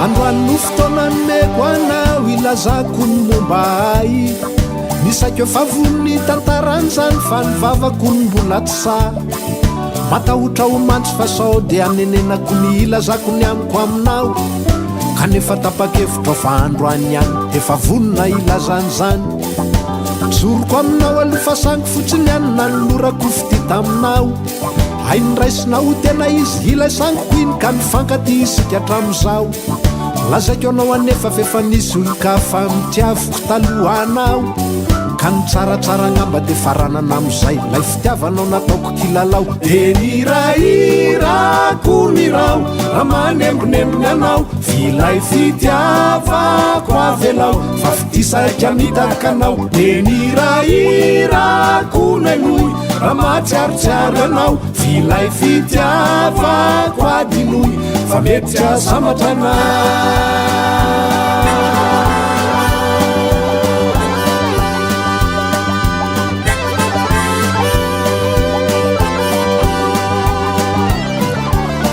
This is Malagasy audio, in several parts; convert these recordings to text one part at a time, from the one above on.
androany fotoana nomeko anao ilazako ny momba ay nisakeo favony tantarany zany fa nivavako ny mbola tsy sa matahotra ho mantsy fa sao dia anenenako ny ilazako ny amiko aminao kanefa tapa-kevitra fa androany any efa vonona ilazany zany joroko aminao alofa sangy fotsiny any na nolorako fity taminao hainy raisinao tena izy ilaisangiko iny ka mifankaty isika hatramizao lazaiko anao anefa fefa nisy olo-ka fa mitiavoko talohanao ka ny tsaratsara ngamba de faranana amizay lay fitiavanao nataoko kilalao de nirairako nirao raha manembonembony anao vilay fitiavako avelao fa fitisaika mitaka anao de nirairako nainoy raha matsiarotsiaro anao vilay fitiavako adinoy fa mety tsy azamatra anao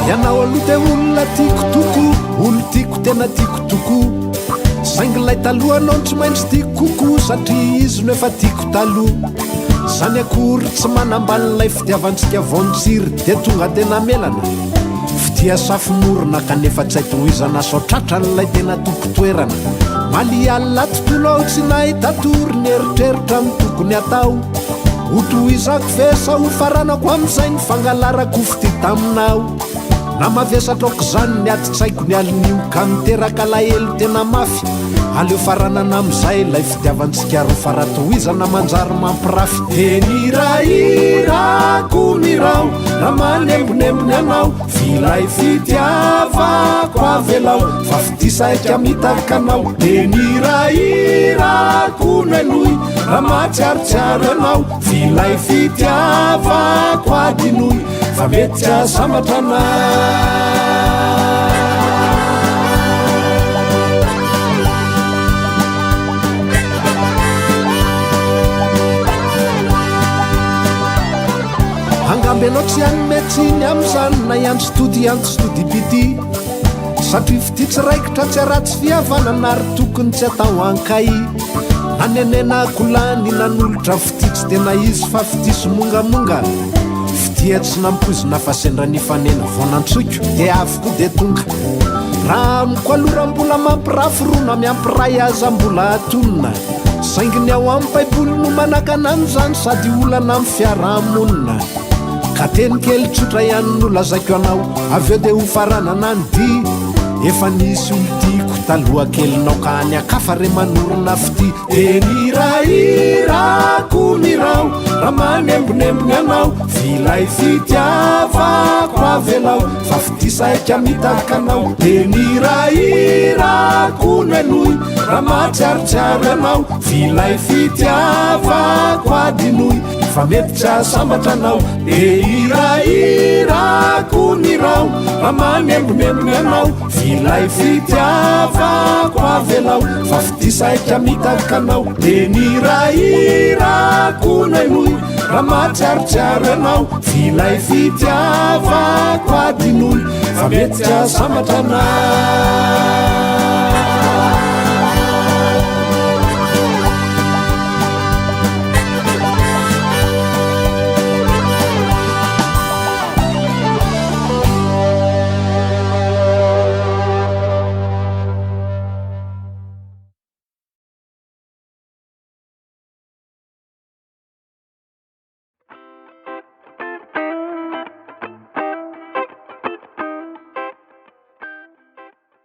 ianao aloha te olona tiako toko olo tiako tena tiako toko saingy lay talohanao tsy maintsy tiako koko satria izy no efa tiako taloha zany akory tsy manambalin'lay fitiavantsika vontsiry de tonga tena melana fitia safomorona kanefa tsy haitohizana sao tratra n'lay tena toko-toerana maly alina tontolo ao tsy nahita tory ny eritreritra amin'ny tokony atao hotohizako vesa ho faranako am'izay ny fangalarako fity taminao na mavesatrako zany ny atitsaiko ny alin'io ka miteraka lahelo tena mafy aleo faranana amizay lay fitiavantsika ro faratohizana manjary mampirafy de nirairako nirao raha manembonembony anao vilay fitiavako avelao fa fitisaika mitaka anao de nirairako nainoy raha matsiarotsiaro anao vilay fitiavako adinoy fa mety tsy azamatra anao angamby anao tsy anometsiny am'izany na iantostody antostodybity satria fity tsy raikitra tsy aratsy fihavanana ary tokony tsy atao ankay nanenenako-lany nanolotra fity tsy tena izy fa fity somongamonga fitia tsy nampozina fa sendra nifanena vonantsoiko de avoko de tonga raha amiko alorambola mampirafy rona miampiray aza mbola atonona sainginy ao amin'ny baiboly no manakana an'izany sady olana amin'ny fiarahamonina ka teny kely tsotra ihany no lazaiko anao aveo de ho faranana ny dy efa nisy olo tiako taloha kelinao ka any akafa re manorona fity de nirairako nirao raha manembonembony anao vilay fitiavako avelao fa fitisaika mitaka anao de nirairako nainoy raha matsiarotsiaro anao vilay fitiavako adinoy fa mety tsy azamatra anao de irairako nirao raha manembonembony anao vilay fitiavako avelao fa fitisaika mitaka anao de nirairako nainoy raha matsiarotsiaro anao vilay fitiavako adinoy fa mety tsy azamatra anao